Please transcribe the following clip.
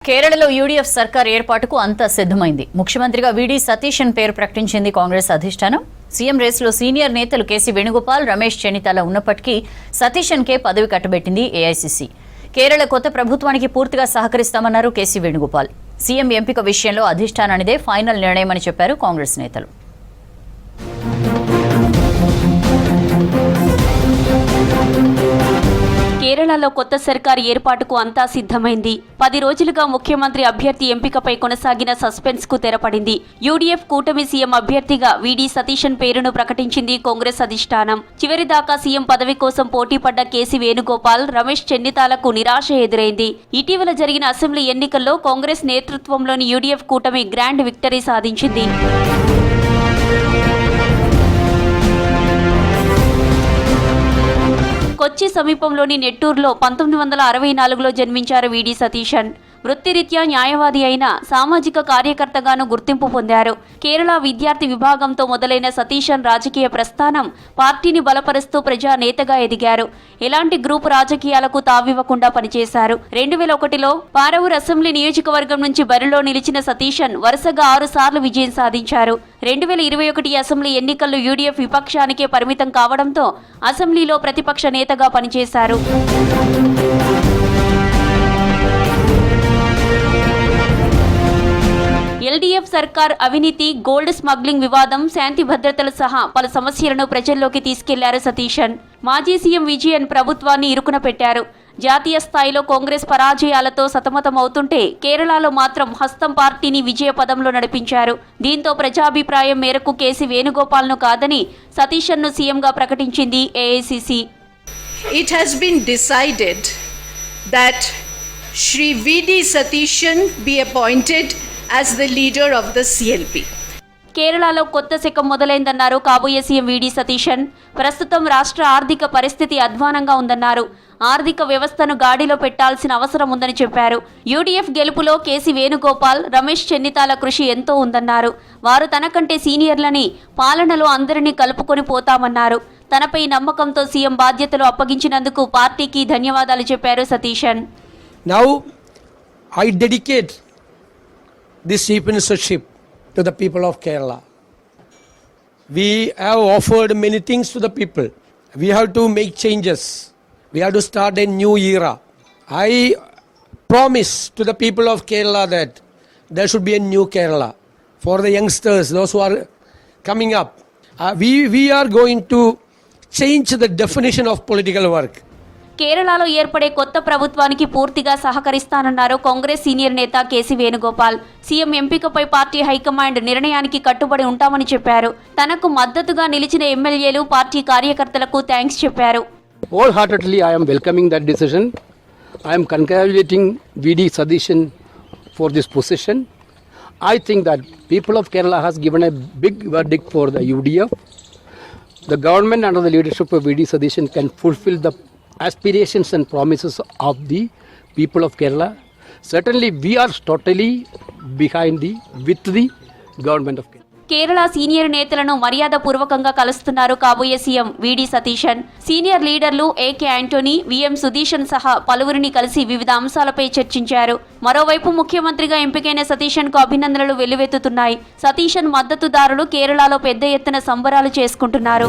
కేరళలో యూడీఎఫ్ సర్కార్ ఏర్పాటుకు అంతా సిద్ధమైంది. ముఖ్యమంత్రిగా వీడి సతీశన్ పేరు ప్రకటించింది కాంగ్రెస్ అధిష్టానం. సీఎం రేసులో సీనియర్ నేతలు కేసీ వేణుగోపాల్, రమేష్ చెన్నితాల ఉన్నప్పటికీ సతీశన్కే పదవి కట్టబెట్టింది ఏఐసీసీ. కేరళ కొత్త ప్రభుత్వానికి పూర్తిగా సహకరిస్తామన్నారు కేసీ వేణుగోపాల్. సీఎం ఎంపిక విషయంలో అధిష్టానానిదే ఫైనల్ నిర్ణయమని చెప్పారు కాంగ్రెస్ నేతలు. కేరళలో కొత్త సర్కారు ఏర్పాటుకు అంతా సిద్ధమైంది. 10 రోజులుగా ముఖ్యమంత్రి అభ్యర్థి ఎంపికపై కొనసాగిన సస్పెన్స్ కు తెరపడింది. యూడీఎఫ్ కూటమి సీఎం అభ్యర్థిగా వీడి సతీశన్ పేరును ప్రకటించింది కాంగ్రెస్ అధిష్టానం. చివరిదాకా సీఎం పదవి కోసం పోటీపడ్డ కేసీ వేణుగోపాల్, రమేష్ చెన్నితాలకు నిరాశ ఎదురైంది. ఇటీవల జరిగిన అసెంబ్లీ ఎన్నికల్లో కాంగ్రెస్ నేతృత్వంలోని యూడీఎఫ్ కూటమి గ్రాండ్ విక్టరీ సాధించింది. కొచ్చి సమీపంలోని నెట్టూరులో 1964లో జన్మించారు వీడి సతీశన్. వృత్తిరీత్యా న్యాయవాది అయిన సామాజిక కార్యకర్తగాను గుర్తింపు పొందారు. కేరళ విద్యార్థి విభాగంతో మొదలైన సతీశన్ రాజకీయ ప్రస్థానం పార్టీని బలపరుస్తూ ప్రజానేతగా ఎదిగారు. ఎలాంటి గ్రూప్ రాజకీయాలకు తావివ్వకుండా పనిచేశారు. 2001లో పారవూర్ అసెంబ్లీ నియోజకవర్గం నుంచి బరిలో నిలిచిన సతీశన్ వరుసగా 6 సార్లు విజయం సాధించారు. 2021 అసెంబ్లీ ఎన్నికల్లో యూడీఎఫ్ విపక్షానికే పరిమితం కావడంతో అసెంబ్లీలో ప్రతిపక్ష నేతగా పనిచేశారు. ఎల్డీఎఫ్ సర్కార్ అవినీతి, గోల్డ్ స్మగ్లింగ్ వివాదం, శాంతి భద్రతలు సహా పలు సమస్యలను ప్రజల్లోకి తీసుకెళ్లారు సతీశన్. మాజీ సీఎం విజయన్ ప్రభుత్వాన్ని ఇరుకున పెట్టారు. జాతీయ స్థాయిలో కాంగ్రెస్ పరాజయాలతో సతమతమవుతుంటే కేరళలో మాత్రం హస్తం పార్టీని విజయ పదంలో నడిపించారు. దీంతో ప్రజాభిప్రాయం మేరకు కేసీ వేణుగోపాల్ను కాదని సతీశన్ను సీఎంగా ప్రకటించింది AICC. It has been decided that Shri V.D. Satishan be appointed as the leader of the CLP. కేరళలో కొత్త శకం మొదలైందన్నారు కాబోయే సీఎం వీడి సతీశన్. ప్రస్తుతం రాష్ట్ర ఆర్థిక పరిస్థితి అధ్వానంగా ఉందన్నారు. ఆర్థిక వ్యవస్థను గాడిలో పెట్టాల్సిన అవసరం ఉందని చెప్పారు. యూడీఎఫ్ గెలుపులో కేసీ వేణుగోపాల్, రమేష్ చెన్నితాల కృషి ఎంతో ఉందన్నారు. వారు తనకంటే సీనియర్లని, పాలనలో అందరినీ కలుపుకొని పోతామన్నారు. తనపై నమ్మకంతో సీఎం బాధ్యతలు అప్పగించినందుకు పార్టీకి ధన్యవాదాలు చెప్పారు Satheesan. Now I dedicate this chief ministership to the people of Kerala. We have offered many things to the people. We have to make changes. We have to start a new era. I promise to the people of Kerala that there should be a new Kerala for the youngsters, those who are coming up. We are going to change the definition of political work. కేరళలో ఏర్పడే కొత్త ప్రభుత్వానికి పూర్తిగా సహకరిస్తానన్నారు Congress senior నేత KC Venugopal. CM ఎంపికపై party high command నిర్ణయానికి కట్టుబడి ఉంటామని చెప్పారు. తనకు మద్దతుగా నిలిచిన ఎమ్మెల్యేలు, పార్టీ కార్యకర్తలకు థ్యాంక్స్ చెప్పారు. Wholeheartedly I am welcoming that decision. I am congratulating V.D. Satishan for this position. I think that people of Kerala has given a big verdict for the UDF. The government under the leadership of V.D. Satishan can fulfill the aspirations and promises of the people of Kerala. Certainly we are totally with the government of Kerala. Kerala senior నేతలను మర్యాదపూర్వకంగా కలుస్తున్నారు కాబోయే CM వీడి Satheesan. Senior లీడర్లు AK Antony, VM సుధీషన్ సహా పలువురిని కలిసి వివిధ అంశాలపై చర్చించారు. మరోవైపు ముఖ్యమంత్రిగా ఎంపికైన సతీశన్ కు అభినందనలు వెల్లువెత్తుతున్నాయి. సతీశన్ మద్దతుదారులు కేరళలో పెద్ద ఎత్తున సంబరాలు చేసుకుంటున్నారు.